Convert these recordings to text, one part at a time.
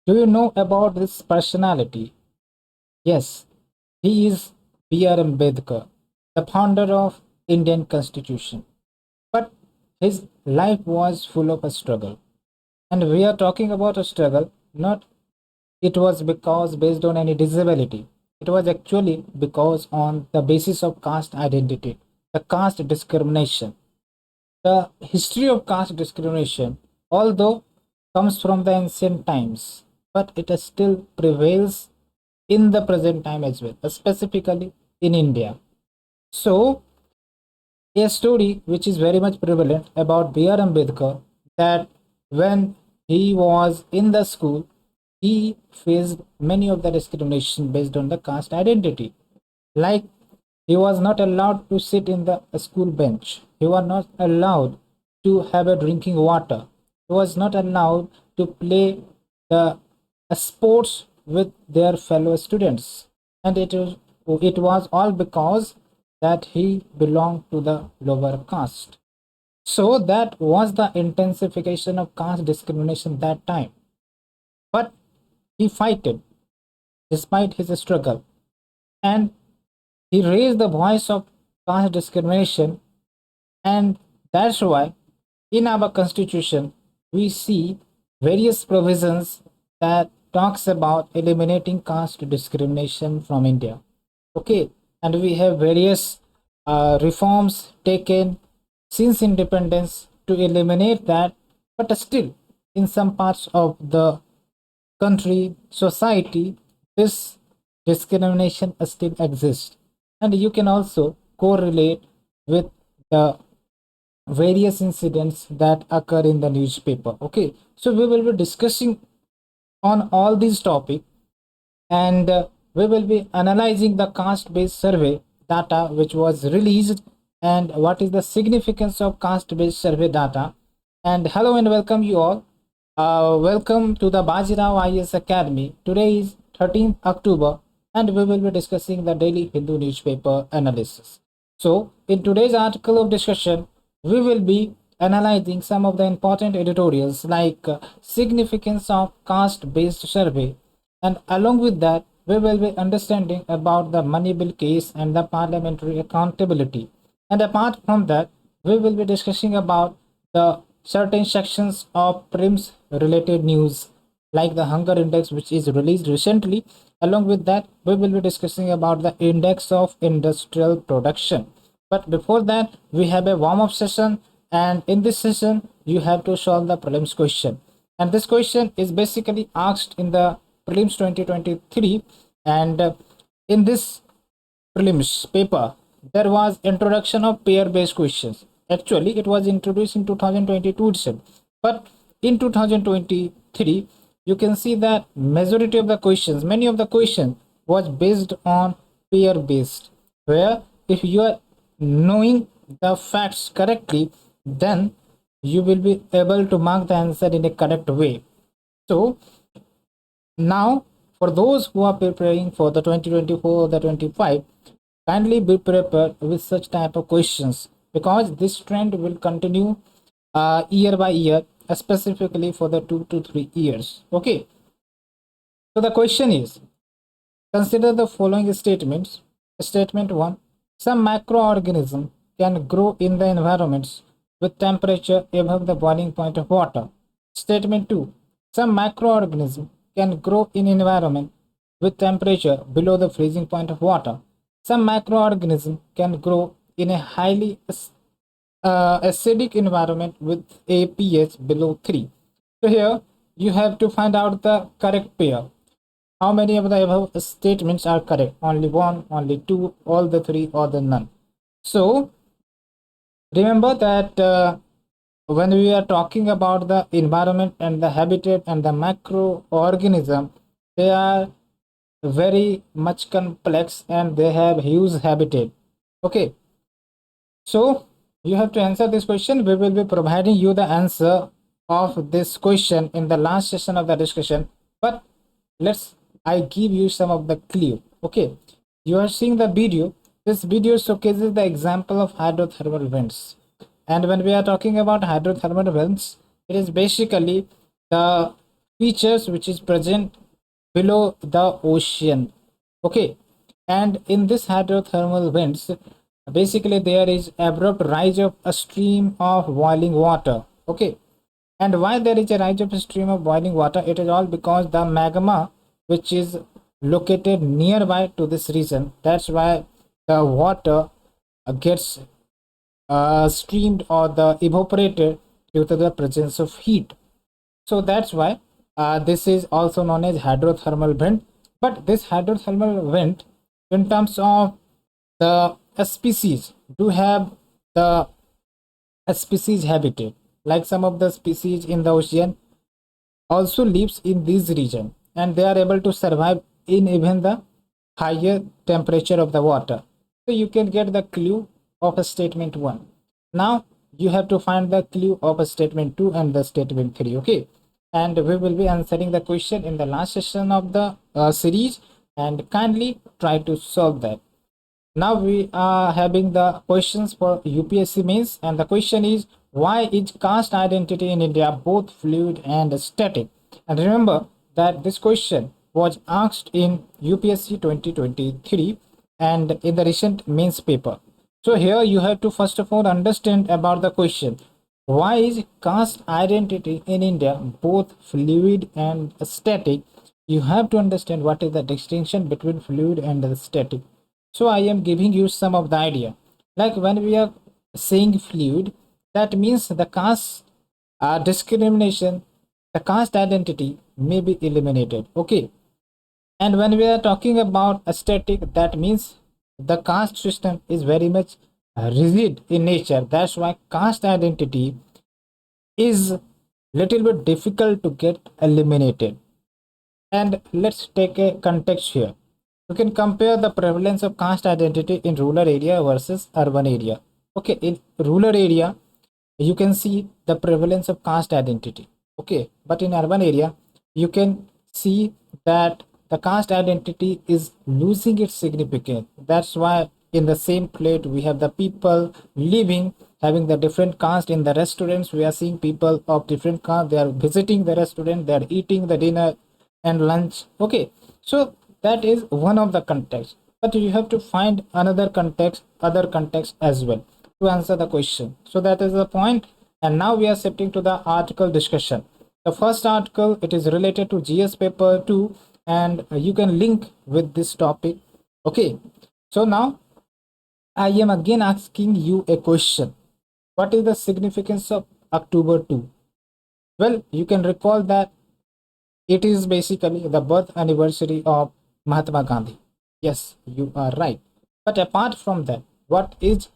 Do you know about this personality? Yes, he is B.R. Ambedkar, the founder of Indian Constitution. But his life was full of a struggle. And we are talking about a struggle, not it was because based on any disability. It was actually because on the basis of caste identity, the caste discrimination. The history of caste discrimination, although comes from the ancient times, but it still prevails in the present time as well, specifically in India. So, a story which is very much prevalent about B.R. Ambedkar, that when he was in the school, he faced many of the discrimination based on the caste identity. Like, he was not allowed to sit in the school bench. He was not allowed to have a drinking water. He was not allowed to play the sports with their fellow students. And it was all because that he belonged to the lower caste. So that was the intensification of caste discrimination that time. But he fighted despite his struggle, and he raised the voice of caste discrimination, and that's why in our constitution we see various provisions that talks about eliminating caste discrimination from India. Okay, and we have various reforms taken since independence to eliminate that, but still in some parts of the country, society, this discrimination still exists. And you can also correlate with the various incidents that occur in the newspaper. Okay, so we will be discussing on all these topics, and we will be analyzing the caste based survey data which was released, and what is the significance of caste based survey data. And hello and welcome you all. Welcome to the Bajirao IAS Academy. Today is 13th October, and we will be discussing the daily Hindu newspaper analysis. So, in today's article of discussion, we will be analyzing some of the important editorials like significance of caste based survey, and along with that we will be understanding about the money bill case and the parliamentary accountability. And apart from that, we will be discussing about the certain sections of prims related news like the hunger index which is released recently. Along with that, we will be discussing about the index of industrial production. But before that, we have a warm-up session, and in this session you have to solve the prelims question. And this question is basically asked in the prelims 2023, and in this prelims paper there was introduction of pair based questions. Actually it was introduced in 2022 itself, but in 2023 you can see that majority of the questions, many of the questions was based on pair based, where if you are knowing the facts correctly, then you will be able to mark the answer in a correct way. So now, for those who are preparing for the 2024 or the 25, kindly be prepared with such type of questions, because this trend will continue year by year, specifically for the 2 to 3 years. Okay, so the question is, consider the following statements. Statement 1: some macroorganism can grow in the environments with temperature above the boiling point of water. Statement 2: some macroorganism can grow in environment with temperature below the freezing point of water. Some macroorganism can grow in a highly acidic environment with a pH below 3. So here you have to find out the correct pair. How many of the above statements are correct? Only one, only two, all the three, or the none. So remember that when we are talking about the environment and the habitat and the macroorganism, they are very much complex and they have huge habitat. Okay, so you have to answer this question. We will be providing you the answer of this question in the last session of the discussion, but let's I give you some of the clue. Okay, you are seeing the video. This video showcases the example of hydrothermal vents, and when we are talking about hydrothermal vents, it is basically the features which is present below the ocean. Okay, and in this hydrothermal vents, basically there is abrupt rise of a stream of boiling water. Okay, and why there is a rise of a stream of boiling water? It is all because the magma which is located nearby to this region. That's why the water gets streamed or the evaporated due to the presence of heat. So that's why this is also known as hydrothermal vent. But this hydrothermal vent, in terms of the species, do have the species habitat. Like some of the species in the ocean also lives in this region, and they are able to survive in even the higher temperature of the water. So you can get the clue of a statement 1. Now you have to find the clue of a statement 2 and the statement 3. Okay, and we will be answering the question in the last session of the series, and kindly try to solve that. Now we are having the questions for UPSC mains, and the question is, why is caste identity in India both fluid and static? And remember that this question was asked in UPSC 2023 and in the recent mains paper. So here you have to first of all understand about the question. Why is caste identity in India both fluid and static? You have to understand what is the distinction between fluid and the static. So I am giving you some of the idea. Like when we are saying fluid, that means the caste discrimination, the caste identity may be eliminated. Okay. And when we are talking about a static, that means the caste system is very much rigid in nature. That's why caste identity is little bit difficult to get eliminated. And let's take a context here. You can compare the prevalence of caste identity in rural area versus urban area. Okay, in rural area, you can see the prevalence of caste identity. Okay, but in urban area, you can see that the caste identity is losing its significance. That's why in the same plate we have the people living having the different caste. In the restaurants we are seeing people of different caste, they are visiting the restaurant, they are eating the dinner and lunch. Okay, so that is one of the context, but you have to find another context, other context as well to answer the question. So that is the point. And now we are shifting to the article discussion. The first article, it is related to GS paper 2, and you can link with this topic. Okay, so now I am again asking you a question. What is the significance of October 2? Well, you can recall that it is basically the birth anniversary of Mahatma Gandhi. Yes, you are right. But apart from that, what is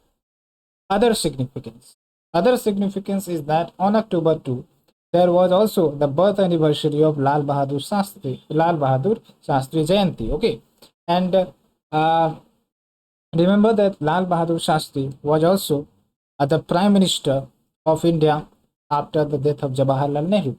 other significance? Other significance is that on October 2, there was also the birth anniversary of Lal Bahadur Shastri Jayanti. Okay, and remember that Lal Bahadur Shastri was also the Prime Minister of India after the death of Jawaharlal Nehru.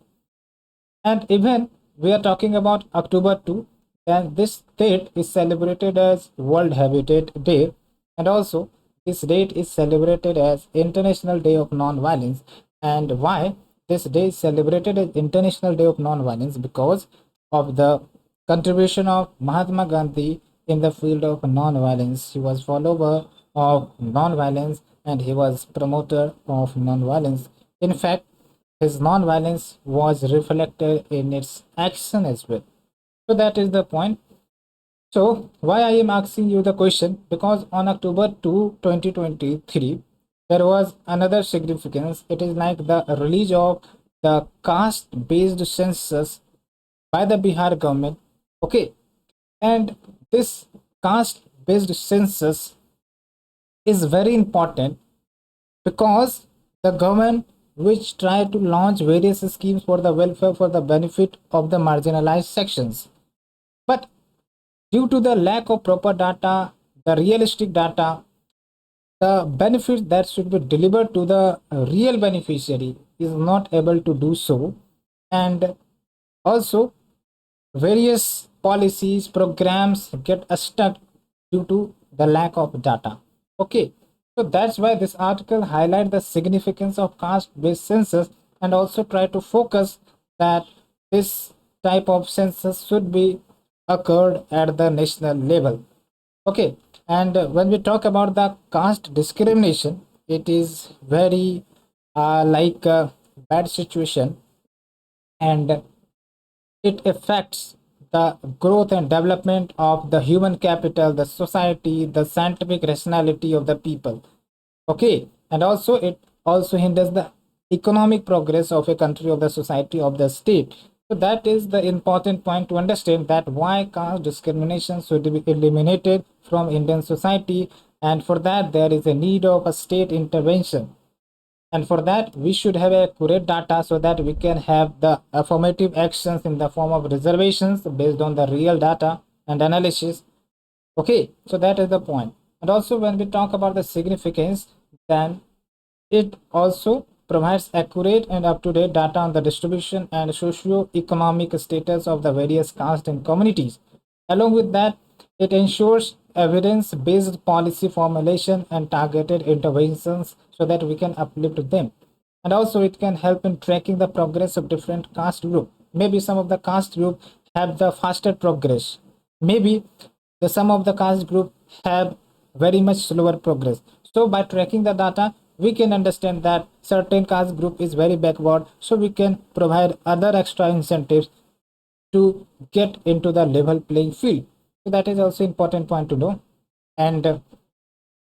And even we are talking about October 2, and this date is celebrated as World Habitat Day, and also this date is celebrated as International Day of Non-Violence. And why this day is celebrated as International Day of Non-Violence? Because of the contribution of Mahatma Gandhi in the field of non-violence. He was follower of non-violence and he was promoter of non-violence. In fact, his non-violence was reflected in its action as well. So that is the point. So why I am asking you the question? Because on October 2, 2023, there was another significance. It is like the release of the caste-based census by the Bihar government. Okay, and this caste-based census is very important because the government which try to launch various schemes for the welfare for the benefit of the marginalized sections, but due to the lack of proper data, the realistic data, the benefit that should be delivered to the real beneficiary is not able to do so. And also various policies programs get stuck due to the lack of data. Okay, so that's why this article highlight the significance of caste based census and also try to focus that this type of census should be occurred at the national level. Okay, and when we talk about the caste discrimination, it is very like a bad situation, and it affects the growth and development of the human capital, the society, the scientific rationality of the people. Okay, and also it also hinders the economic progress of a country, of the society, of the state. So that is the important point to understand, that why caste discrimination should be eliminated from Indian society, and for that there is a need of a state intervention. And for that we should have accurate data, so that we can have the affirmative actions in the form of reservations based on the real data and analysis. Okay, so that is the point. And also when we talk about the significance, then it also provides accurate and up-to-date data on the distribution and socio-economic status of the various castes and communities. Along with that, it ensures evidence-based policy formulation and targeted interventions, so that we can uplift them. And also it can help in tracking the progress of different caste group. Maybe some of the caste group have the faster progress. Maybe the some of the caste group have very much slower progress. So by tracking the data, we can understand that certain caste group is very backward, so we can provide other extra incentives to get into the level playing field. So that is also important point to know. And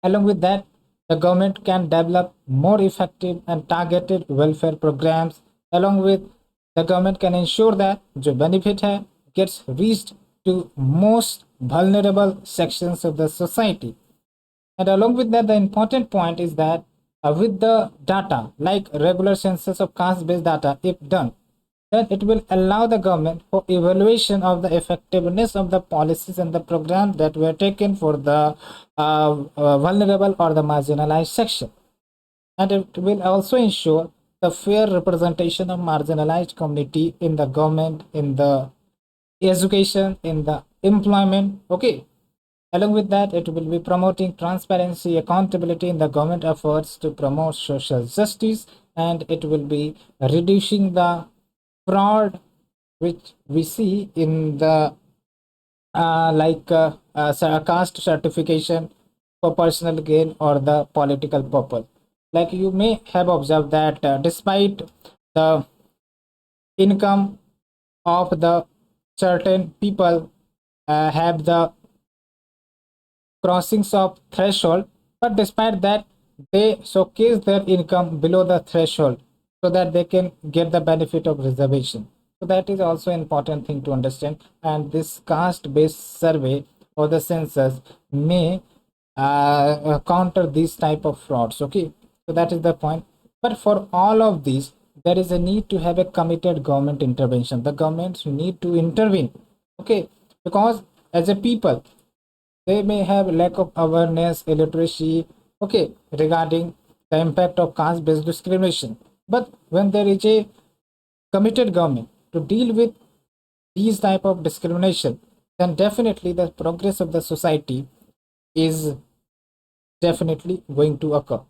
along with that, the government can develop more effective and targeted welfare programs. Along with, the government can ensure that जो benefit है gets reached to most vulnerable sections of the society. And along with that, the important point is that with the data, like regular census of caste-based data, if done, then it will allow the government for evaluation of the effectiveness of the policies and the programs that were taken for the vulnerable or the marginalized section. And it will also ensure the fair representation of marginalized community in the government, in the education, in the employment. Okay, along with that, it will be promoting transparency, accountability in the government efforts to promote social justice, and it will be reducing the fraud which we see in the caste certification for personal gain or the political purpose. Like you may have observed that despite the income of the certain people have the crossings of threshold, but despite that they showcase their income below the threshold, so that they can get the benefit of reservation. So that is also important thing to understand, and this caste based survey or the census may counter these type of frauds. Okay, so that is the point. But for all of these, there is a need to have a committed government intervention. The governments need to intervene. Okay, because as a people, they may have lack of awareness, illiteracy, okay, regarding the impact of caste-based discrimination. But when there is a committed government to deal with these type of discrimination, then definitely the progress of the society is definitely going to occur.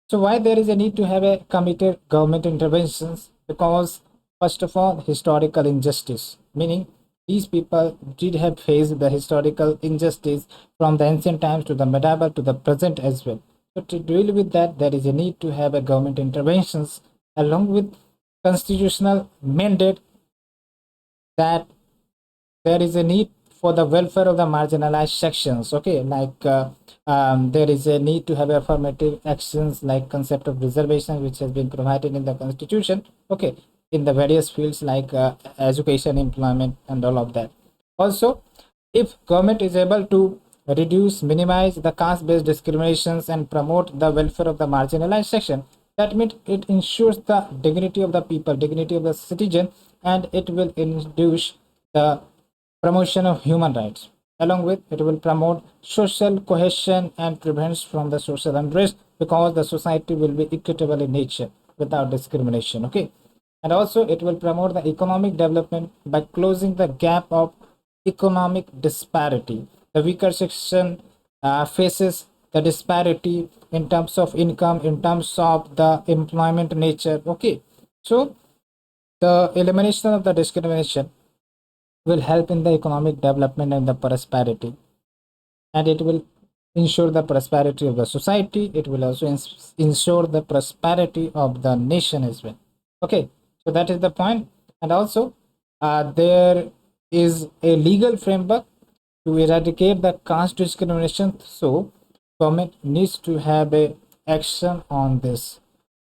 So why there is a need to have a committed government interventions? Because first of all, historical injustice, meaning these people did have faced the historical injustice from the ancient times to the medieval to the present as well. So to deal with that, there is a need to have a government interventions along with constitutional mandate, that there is a need for the welfare of the marginalized sections. Okay, like there is a need to have affirmative actions like concept of reservation, which has been provided in the constitution. Okay, in the various fields like education, employment, and all of that. Also, if government is able to reduce, minimize the caste-based discriminations and promote the welfare of the marginalized section, that means it ensures the dignity of the people, dignity of the citizen, and it will induce the promotion of human rights. Along with, it will promote social cohesion and prevents from the social unrest, because the society will be equitable in nature without discrimination. Okay, and also it will promote the economic development by closing the gap of economic disparity. The weaker section faces the disparity in terms of income, in terms of the employment nature. Okay, so the elimination of the discrimination will help in the economic development and the prosperity, and it will ensure the prosperity of the society. It will also ensure the prosperity of the nation as well. Okay, so that is the point. And also, there is a legal framework to eradicate the caste discrimination, so government needs to have a action on this.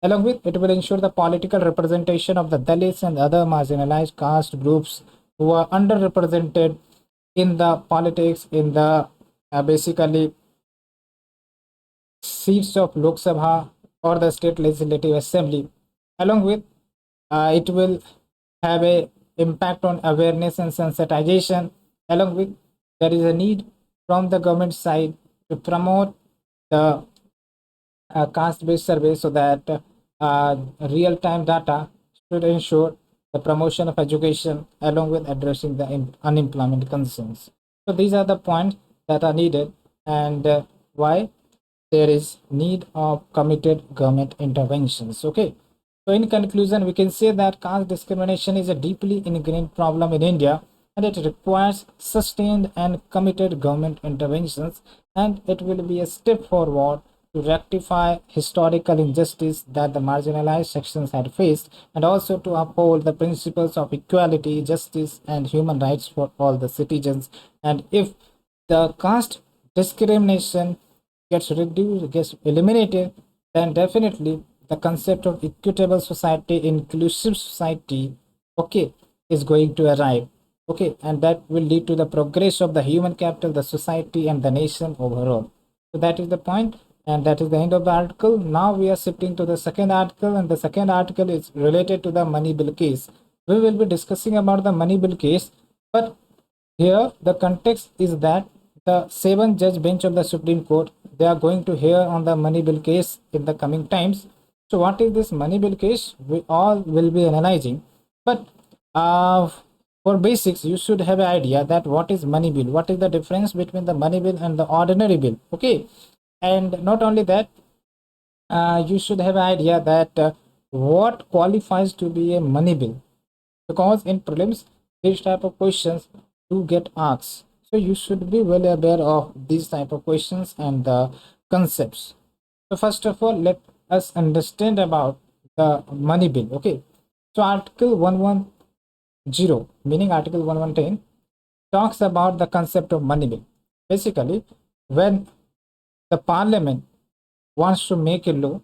Along with it will ensure the political representation of the Dalits and other marginalized caste groups who are underrepresented in the politics, in the basically seats of Lok Sabha or the state legislative assembly. Along with it will have a impact on awareness and sensitization. Along with there is a need from the government side to promote the caste-based survey so that real-time data should ensure the promotion of education along with addressing the unemployment concerns. So these are the points that are needed, and why there is need of committed government interventions. Okay, so in conclusion, we can say that caste discrimination is a deeply ingrained problem in India, and it requires sustained and committed government interventions, and it will be a step forward to rectify historical injustice that the marginalized sections had faced, and also to uphold the principles of equality, justice, and human rights for all the citizens. And if the caste discrimination gets reduced, gets eliminated, then definitely the concept of equitable society, inclusive society, okay, is going to arrive. Okay, and that will lead to the progress of the human capital, the society, and the nation overall. So that is the point, and that is the end of the article. Now we are shifting to the second article, and the second article is related to the money bill case. We will be discussing about the money bill case, but here the context is that the 7 judge bench of the Supreme Court, they are going to hear on the money bill case in the coming times. So what is this money bill case? We all will be analyzing, but for basics you should have an idea that what is money bill, what is the difference between the money bill and the ordinary bill. Okay, and not only that, you should have an idea that what qualifies to be a money bill, because in prelims these type of questions do get asked. So you should be well aware of these type of questions and the concepts. So first of all, let us understand about the money bill. Okay, so article 110, meaning article 1110, talks about the concept of money bill. Basically, when the parliament wants to make a law,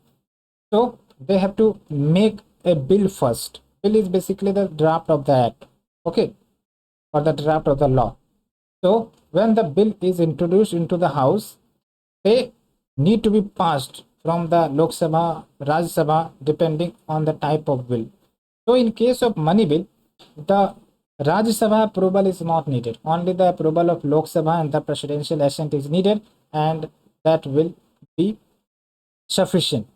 so they have to make a bill first. Bill is basically the draft of the act, okay, or the draft of the law. So when the bill is introduced into the house, they need to be passed from the Lok Sabha, Rajya Sabha, depending on the type of bill. So in case of money bill, the Rajya Sabha approval is not needed. Only the approval of Lok Sabha and the presidential assent is needed, and that will be sufficient.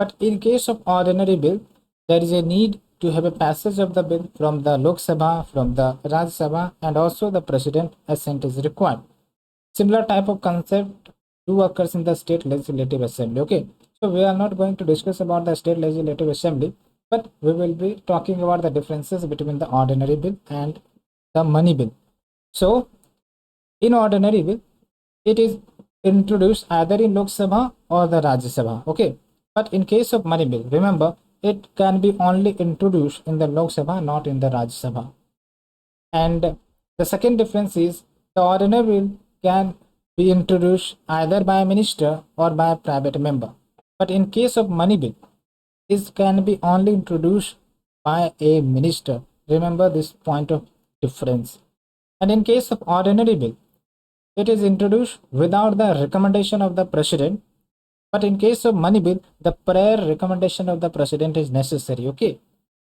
But in case of ordinary bill, there is a need to have a passage of the bill from the Lok Sabha, from the Rajya Sabha, and also the president assent is required. Similar type of concept do occurs in the state legislative assembly. Okay, so we are not going to discuss about the state legislative assembly, but we will be talking about the differences between the ordinary bill and the money bill. So in ordinary bill, it is introduced either in Lok Sabha or the Rajya Sabha. Okay, but in case of money bill, remember it can be only introduced in the Lok Sabha, not in the Rajya Sabha. And the second difference is the ordinary bill can be introduced either by a minister or by a private member. But in case of money bill, it can be only introduced by a minister. Remember this point of difference. And in case of ordinary bill, it is introduced without the recommendation of the president. But in case of money bill, the prior recommendation of the president is necessary. Okay.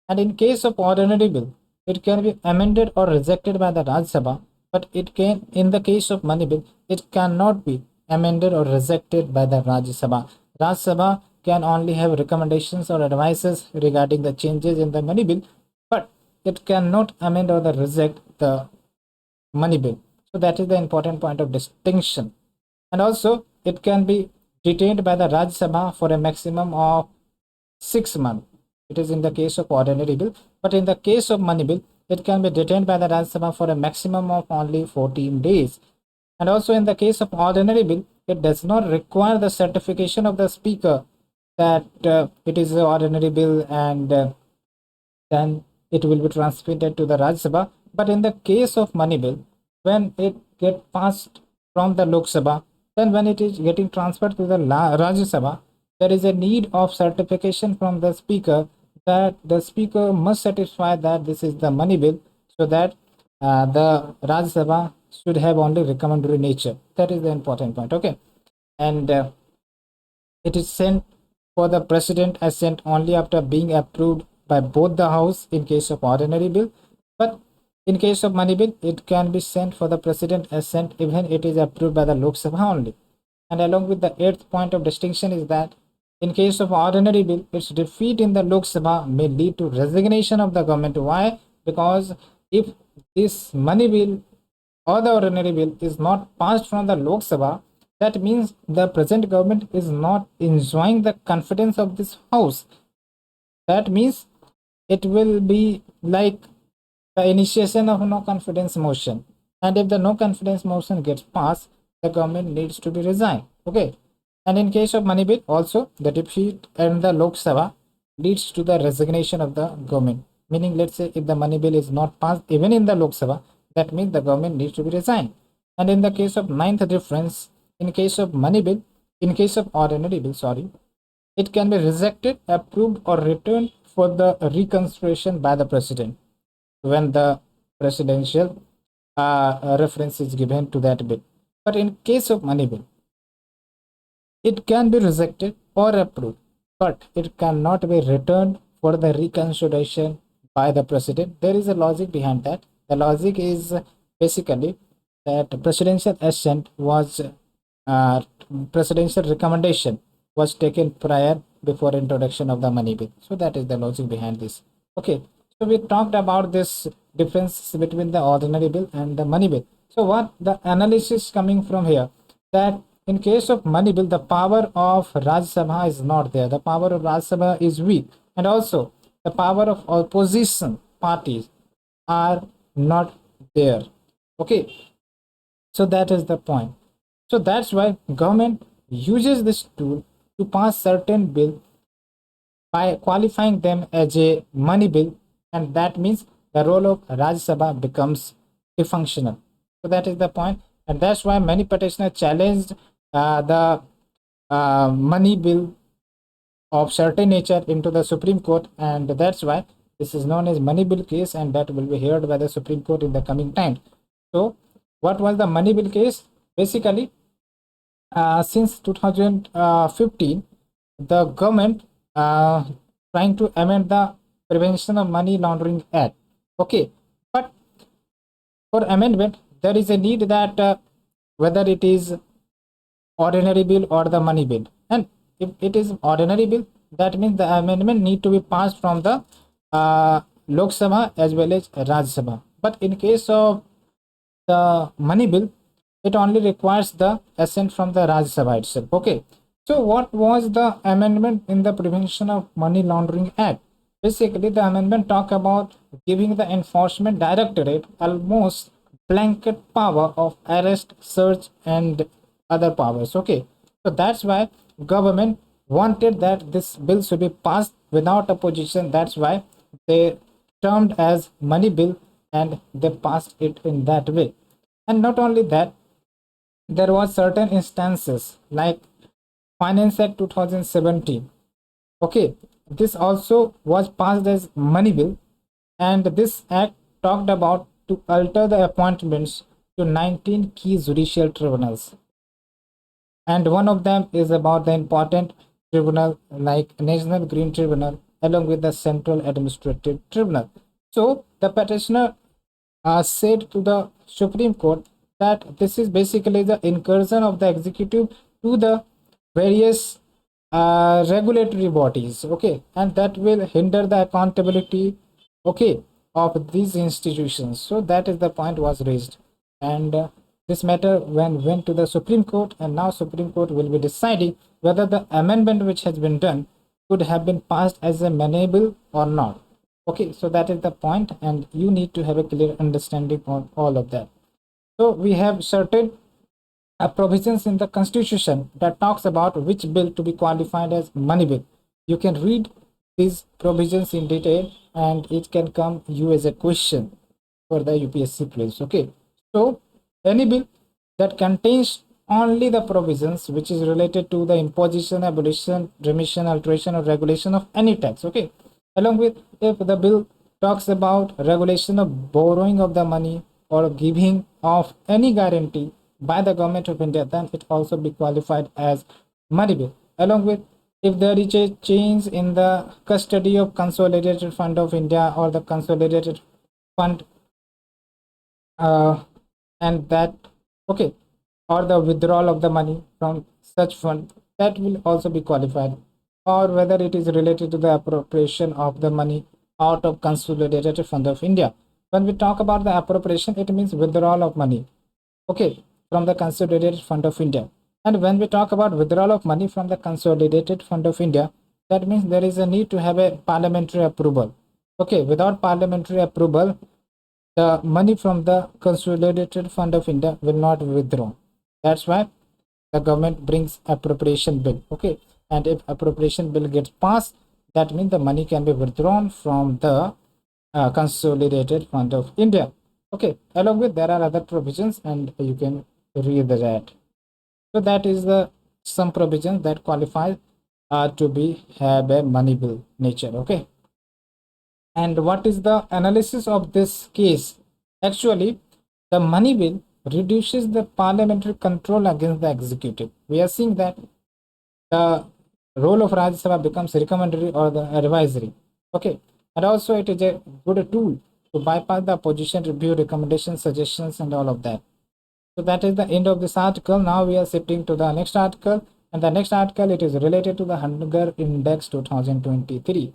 And in case of ordinary bill, it can be amended or rejected by the Rajya Sabha, but it can, in the case of money bill, it cannot be amended or rejected by the Rajya Sabha. Rajya Sabha can only have recommendations or advices regarding the changes in the money bill, but it cannot amend or reject the money bill. So that is the important point of distinction. And also, it can be detained by the Rajya Sabha for a maximum of 6 months. It is in the case of ordinary bill, but in the case of money bill, it can be detained by the Rajya Sabha for a maximum of only 14 days. And also in the case of ordinary bill, it does not require the certification of the speaker that it is an ordinary bill, and then it will be transmitted to the Rajya Sabha. But in the case of money bill, when it get passed from the Lok Sabha, then when it is getting transferred to the Rajya Sabha, there is a need of certification from the speaker that the speaker must satisfy that this is the money bill, so that the Rajya Sabha should have only recommendatory nature. That is the important point. Okay, and it is sent for the president assent only after being approved by both the house in case of ordinary bill. But in case of money bill, it can be sent for the president assent even it is approved by the Lok Sabha only. And along with the eighth point of distinction is that in case of ordinary bill, its defeat in the Lok Sabha may lead to resignation of the government. Why? Because if this money bill or the ordinary bill is not passed from the Lok Sabha, that means the present government is not enjoying the confidence of this house. That means it will be like the initiation of no confidence motion. And if the no confidence motion gets passed, the government needs to be resigned. Okay. And in case of money bill, also the defeat in the Lok Sabha leads to the resignation of the government. Meaning, let's say if the money bill is not passed even in the Lok Sabha, that means the government needs to be resigned. And in the case of ninth difference, in case of money bill, in case of ordinary bill, sorry, it can be rejected, approved, or returned for the reconsideration by the president when the presidential reference is given to that bill. But in case of money bill, it can be rejected or approved, but it cannot be returned for the reconsideration by the president. There is a logic behind that. The logic is basically that presidential assent was presidential recommendation was taken prior before introduction of the money bill. So that is the logic behind this. Okay, so we talked about this difference between the ordinary bill and the money bill. So what the analysis coming from here, that in case of money bill, the power of Rajya Sabha is not there. The power of Rajya Sabha is weak, and also the power of opposition parties are not there. Okay, so that is the point. So that's why government uses this tool to pass certain bill by qualifying them as a money bill, and that means the role of Rajya Sabha becomes dysfunctional. So that is the point, and that's why many petitioners challenged the money bill of certain nature into the Supreme Court, and that's why this is known as money bill case, and that will be heard by the Supreme Court in the coming time. So what was the money bill case? Basically, since 2015, the government trying to amend the Prevention of Money Laundering Act. Okay, but for amendment, there is a need that whether it is ordinary bill or the money bill, and if it is ordinary bill, that means the amendment need to be passed from the Lok Sabha as well as Rajya Sabha. But in case of the money bill, it only requires the assent from the Rajya Sabha itself. Okay, so what was the amendment in the Prevention of Money Laundering Act? Basically, the amendment talk about giving the enforcement directorate almost blanket power of arrest, search, and other powers. Okay, so that's why government wanted that this bill should be passed without opposition. That's why they termed as money bill, and they passed it in that way. And not only that, there was certain instances like Finance Act 2017. Okay, this also was passed as money bill, and this act talked about to alter the appointments to 19 key judicial tribunals, and one of them is about the important tribunal like National Green Tribunal along with the Central Administrative Tribunal. So the petitioner said to the Supreme Court that this is basically the incursion of the executive to the various regulatory bodies. Okay, and that will hinder the accountability, okay, of these institutions. So that is the point was raised, and this matter went to the Supreme Court, and now Supreme Court will be deciding whether the amendment which has been done could have been passed as a money bill or not. Okay, so that is the point, and you need to have a clear understanding on all of that. So we have certain provisions in the constitution that talks about which bill to be qualified as money bill. You can read these provisions in detail, and it can come you as a question for the UPSC place. Okay, so any bill that contains only the provisions which is related to the imposition, abolition, remission, alteration, or regulation of any tax. Okay, along with, if the bill talks about regulation of borrowing of the money or giving of any guarantee by the government of India, then it also be qualified as money bill. Along with, if there is a change in the custody of consolidated fund of India or the consolidated fund, uh, and that, okay, or the withdrawal of the money from such fund, that will also be qualified, or whether it is related to the appropriation of the money out of consolidated fund of India. When we talk about the appropriation, it means withdrawal of money, okay, from the consolidated fund of India. And when we talk about withdrawal of money from the consolidated fund of India, that means there is a need to have a parliamentary approval. Okay, without parliamentary approval, the money from the consolidated fund of India will not withdraw. That's why the government brings appropriation bill. Okay, and if appropriation bill gets passed, that means the money can be withdrawn from the consolidated fund of India. Okay, along with, there are other provisions, and you can read that. So that is the some provisions that qualify to be have a money bill nature. Okay, and what is the analysis of this case? Actually, the money bill reduces the parliamentary control against the executive. We are seeing that the role of Rajya Sabha becomes recommendatory or the advisory. Okay, and also it is a good tool to bypass the opposition review recommendations, suggestions, and all of that. So that is the end of this article. Now we are shifting to the next article, and the next article, it is related to the Hunger Index 2023,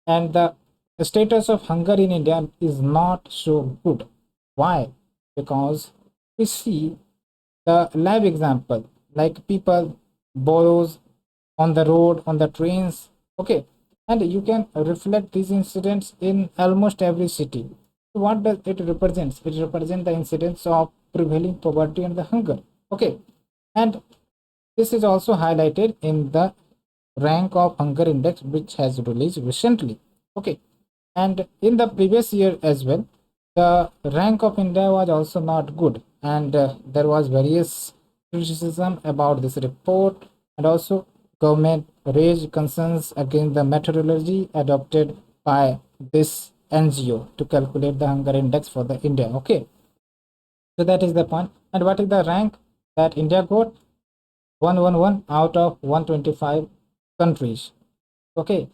and the status of hunger in India is not so good. Why? Because we see the live example, like people borrows on the road, on the trains. Okay, and you can reflect these incidents in almost every city. So what does it represents? It represents the incidents of prevailing poverty and the hunger. Okay, and this is also highlighted in the rank of hunger index which has released recently. Okay, and in the previous year as well, the rank of India was also not good, and there was various criticism about this report, and also government raised concerns against the methodology adopted by this NGO to calculate the hunger index for the India. Okay, so that is the point. And what is the rank that India got? 111 out of 125 countries. Okay,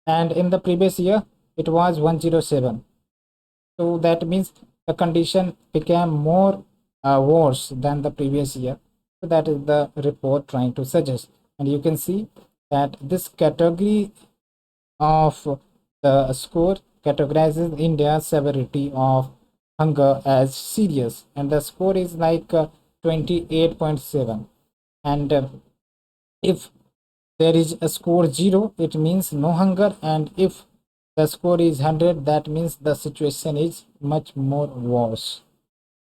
and in the previous year it was 107. So that means the condition became more worse than the previous year. So that is the report trying to suggest. And you can see that this category of the score categorizes India's severity of hunger as serious, and the score is like 28.7. And if there is a score 0, it means no hunger, and if the score is 100, that means the situation is much more worse.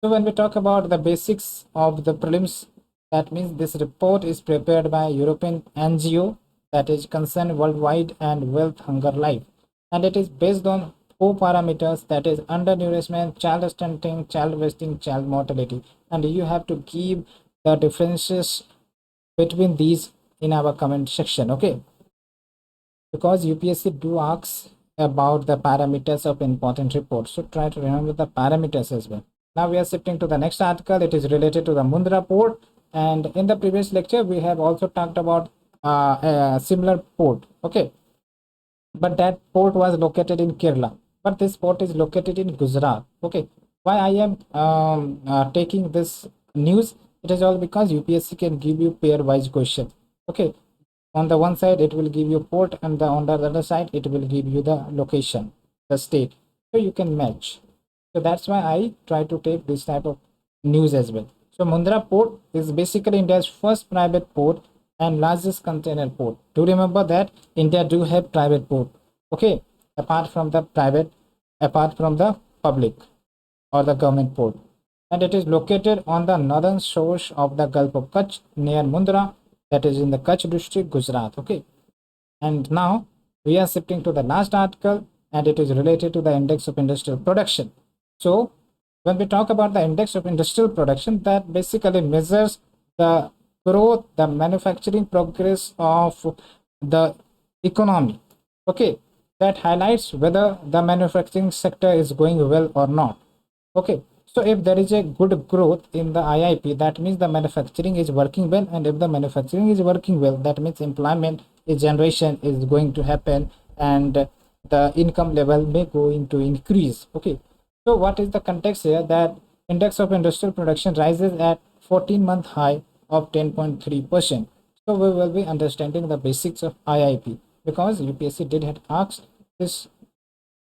So when we talk about the basics of the prelims, that means this report is prepared by European NGO that is concerned worldwide and wealth hunger life, and it is based on 4 parameters, that is undernourishment, child stunting, child wasting, child mortality, and you have to give the differences between these in our comment section. Okay, because UPSC do ask about the parameters of important reports, so try to remember the parameters as well. Now we are shifting to the next article. It is related to the Mundra port, and in the previous lecture we have also talked about a similar port. Okay, but that port was located in Kerala, but this port is located in Gujarat. Okay, why I am taking this news? It is all because UPSC can give you pair wise question. Okay, on the one side it will give you port, and on the other side it will give you the location, the state, so you can match. So that's why I try to take this type of news as well. So Mundra port is basically India's first private port and largest container port. Do remember that India do have private port. Okay, apart from the private, apart from the public or the government port. And it is located on the northern shore of the Gulf of Kutch near Mundra, that is in the Kutch district, Gujarat. Okay. And now we are shifting to the last article, and it is related to the index of industrial production. So when we talk about the index of industrial production, that basically measures the growth, the manufacturing progress of the economy. Okay, that highlights whether the manufacturing sector is going well or not. Okay, so if there is a good growth in the IIP, that means the manufacturing is working well, and if the manufacturing is working well, that means employment is generation is going to happen, and the income level may go into increase. Okay, so what is the context here? That index of industrial production rises at 14-month high of 10.3%. So we will be understanding the basics of IIP, because UPSC did had asked this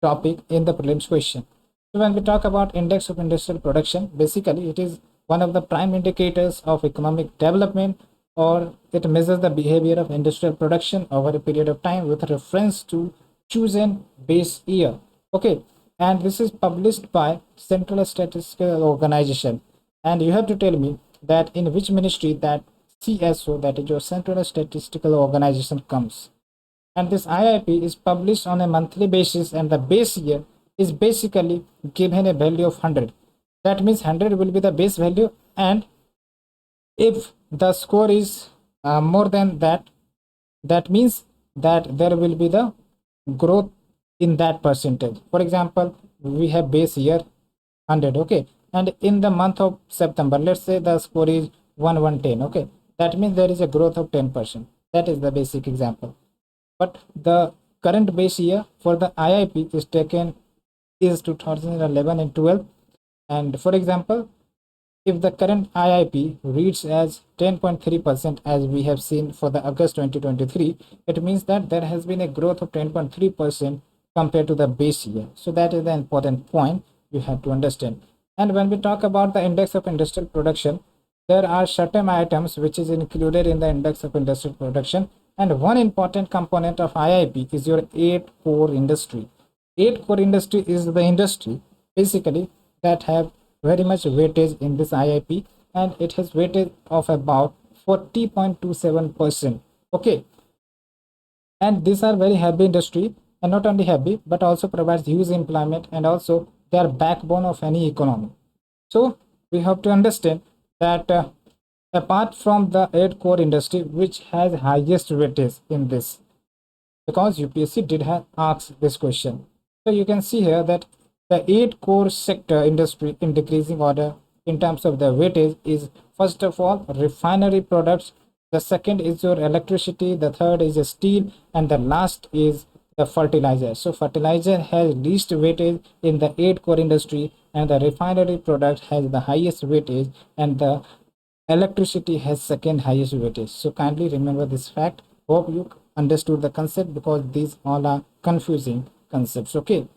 topic in the prelims question. So when we talk about index of industrial production, basically it is one of the prime indicators of economic development, or it measures the behavior of industrial production over a period of time with reference to chosen base year. Okay, and this is published by Central Statistical Organization. And you have to tell me that in which ministry that CSO, that is your Central Statistical Organization, comes. And this IIP is published on a monthly basis, and the base year is basically given a value of 100. That means 100 will be the base value, and if the score is more than that, that means that there will be the growth in that percentage. For example, we have base year 100. Okay, and in the month of September, let's say the score is 1110. Okay, that means there is a growth of 10%. That is the basic example. But the current base year for the IIP is taken is 2011 and 12. And for example, if the current IIP reads as 10.3%, as we have seen for the August 2023, it means that there has been a growth of 10.3% compared to the base year. So that is the important point you have to understand. And when we talk about the index of industrial production, there are certain items which is included in the index of industrial production, and one important component of IIP is your 8 core industry. 8 core industry is the industry basically that have very much weightage in this IIP, and it has weightage of about 40.27%. Okay, and these are very heavy industry, and not only heavy but also provides huge employment, and also they are backbone of any economy. So we have to understand that apart from the 8 core industry which has highest weightage in this, because UPSC did have asked this question. So you can see here that the 8 core sector industry in decreasing order in terms of the weightage is, first of all, refinery products, the second is your electricity, the third is steel, and the last is the fertilizer. So fertilizer has least weightage in the 8 core industry, and the refinery product has the highest weightage, and the electricity has second highest weightage. So kindly remember this fact. Hope you understood the concept, because these all are confusing concepts. Okay,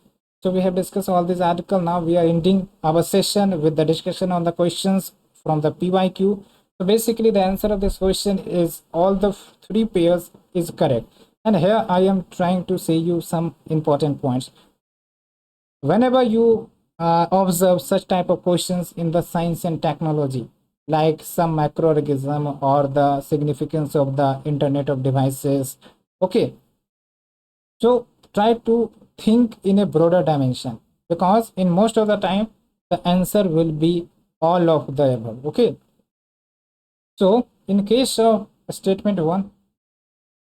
so we have discussed all this article. Now we are ending our session with the discussion on the questions from the PYQ. So basically the answer of this question is all the 3 pairs is correct. And here I am trying to say you some important points. Whenever you observe such type of questions in the science and technology, like some macroorganism or the significance of the internet of devices, okay, so try to think in a broader dimension, because in most of the time the answer will be all of the above. Okay, so in case of statement 1,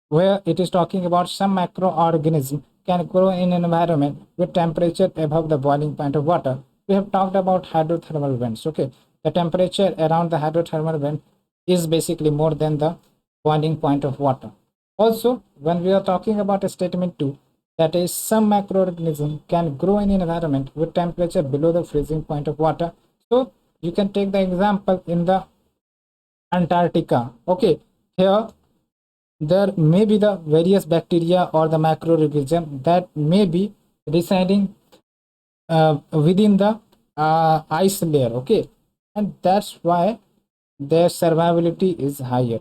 where it is talking about some macroorganism can grow in an environment with temperature above the boiling point of water, we have talked about hydrothermal vents. Okay, the temperature around the hydrothermal vent is basically more than the boiling point of water. Also, when we are talking about a statement 2, that is some macroorganism can grow in an environment with temperature below the freezing point of water. So you can take the example in the Antarctica. Okay, here there may be the various bacteria or the macroorganism that may be residing within the ice layer. Okay, and that's why their survivability is higher.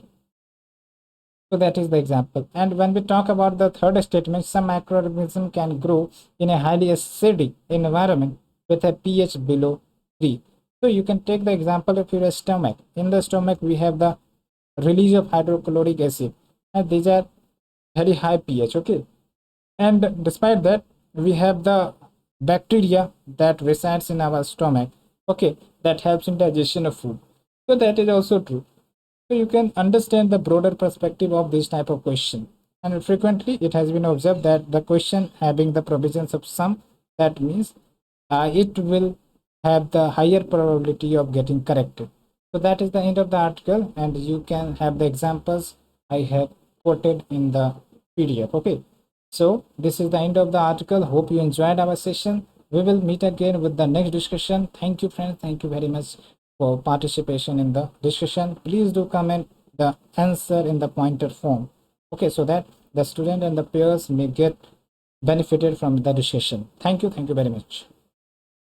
So that is the example. And when we talk about the third statement, some microorganism can grow in a highly acidic environment with a pH below 3. So you can take the example of your stomach. In the stomach, we have the release of hydrochloric acid, and these are very high pH. Okay, and despite that, we have the bacteria that resides in our stomach. Okay, that helps in digestion of food. So that is also true. So you can understand the broader perspective of this type of question. And frequently it has been observed that the question having the provisions of some, that means it will have the higher probability of getting corrected. So that is the end of the article, and you can have the examples I have quoted in the PDF. Okay, so this is the end of the article. Hope you enjoyed our session. We will meet again with the next discussion. Thank you, friends. Thank you very much for participation in the discussion. Please do comment the answer in the pointer form. Okay, so that the student and the peers may get benefited from the discussion. Thank you. Thank you very much.